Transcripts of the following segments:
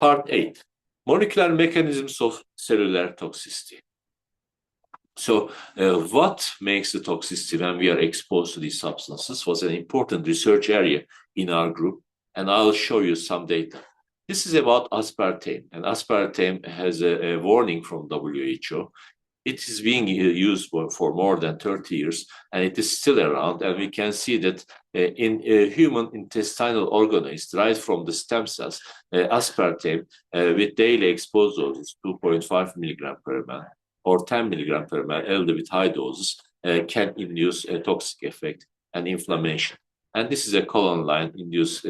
Part 8. Molecular mechanisms of cellular toxicity. So what makes the toxicity when we are exposed to these substances was an important research area in our group, and I'll show you some data. This is about aspartame, and aspartame has a warning from WHO. It is being used for more than 30 years, and it is still around. And we can see that in human intestinal organoids derived from the stem cells, aspartame with daily exposed doses, 2.5 milligram per ml or 10 milligram per ml, elderly with high doses, can induce a toxic effect and inflammation. And this is a colon line induced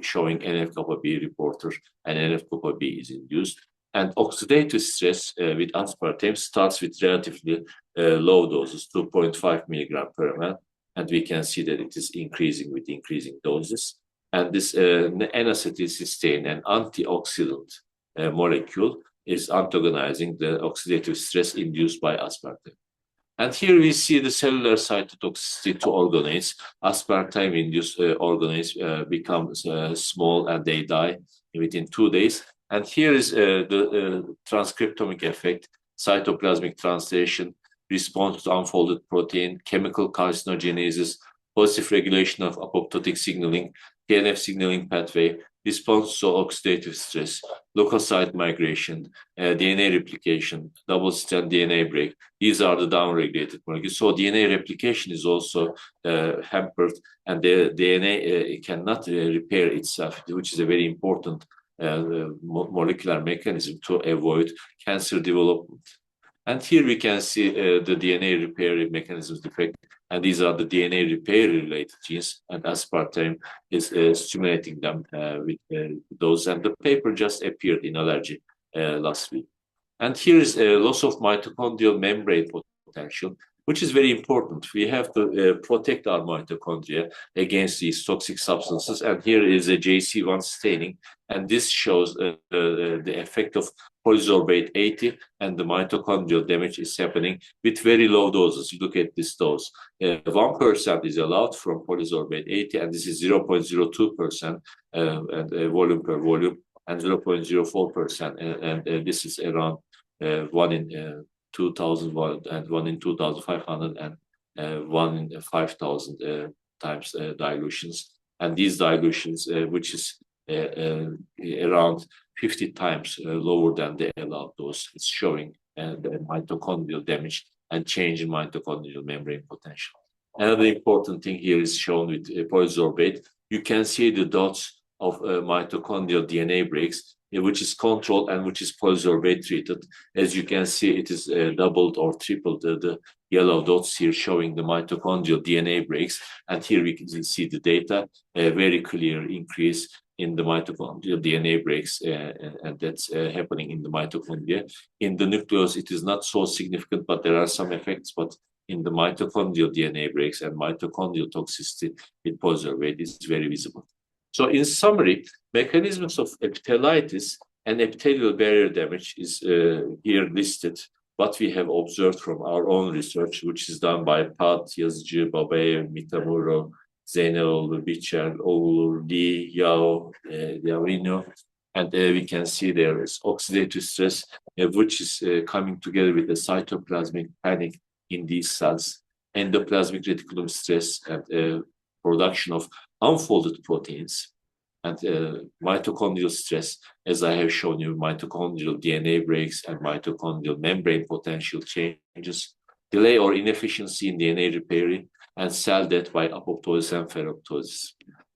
showing NF-kappa B reporter, and NF-kappa B is induced. And oxidative stress with aspartame starts with relatively low doses, 2.5 milligram per ml. And we can see that it is increasing with increasing doses. And this N-acetylcysteine, an antioxidant molecule, is antagonizing the oxidative stress induced by aspartame. And here we see the cellular cytotoxicity to organoids. Aspartame-induced organoids become small and they die within 2 days. And here is the transcriptomic effect, cytoplasmic translation, response to unfolded protein, chemical carcinogenesis, positive regulation of apoptotic signaling, TNF signaling pathway, response to oxidative stress, leukocyte migration, DNA replication, double-strand DNA break. These are the downregulated molecules. So DNA replication is also hampered, and the DNA cannot repair itself, which is a very important molecular mechanism to avoid cancer development. And here we can see the DNA repair mechanisms defect, and these are the DNA repair-related genes, and aspartame is stimulating them with those. And the paper just appeared in Allergy last week. And here is a loss of mitochondrial membrane potential, which is very important. We have to protect our mitochondria against these toxic substances. And here is a JC1 staining, and this shows the effect of Polysorbate 80, and the mitochondrial damage is happening with very low doses. You look at this dose. 1% is allowed from Polysorbate 80, and this is 0.02% volume per volume, and 0.04%. And this is around 1 in 2,000 and 1 in 2,500 and 1 in 5,000 times dilutions. And these dilutions, which is around 50 times lower than the allowed dose, is showing the mitochondrial damage and change in mitochondrial membrane potential. Another important thing here is shown with Polysorbate. You can see the dots of mitochondrial DNA breaks, which is controlled and which is Polysorbate treated. As you can see, it is doubled or tripled the yellow dots here showing the mitochondrial DNA breaks. And here we can see the data, a very clear increase in the mitochondrial DNA breaks, and that's happening in the mitochondria. In the nucleus, it is not so significant, but there are some effects. But in the mitochondrial DNA breaks and mitochondrial toxicity with Polysorbate is very visible. So in summary, mechanisms of epithelitis and epithelial barrier damage is here listed. What we have observed from our own research, which is done by Pat, Yazıcı, Babayev, Mitamuro, Zeynel, Bichel, Oğur, Lee, Yao, Yavrino. And we can see there is oxidative stress, which is coming together with the cytoplasmic panic in these cells, endoplasmic reticulum stress, and production of unfolded proteins, and mitochondrial stress, as I have shown you, mitochondrial DNA breaks and mitochondrial membrane potential changes, delay or inefficiency in DNA repair, and cell death by apoptosis and ferroptosis.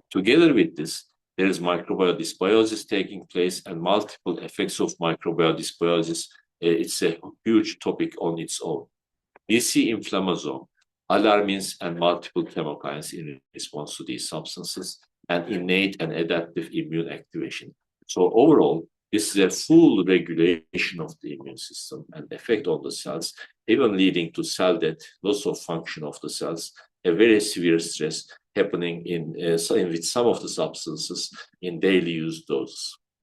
Together with this, there is microbial dysbiosis taking place and multiple effects of microbial dysbiosis. It's a huge topic on its own. We see inflammasome, alarmins, and multiple chemokines in response to these substances, and innate and adaptive immune activation. So overall, this is a full regulation of the immune system and effect on the cells, even leading to cell death, loss of function of the cells, a very severe stress happening with some of the substances in daily use doses.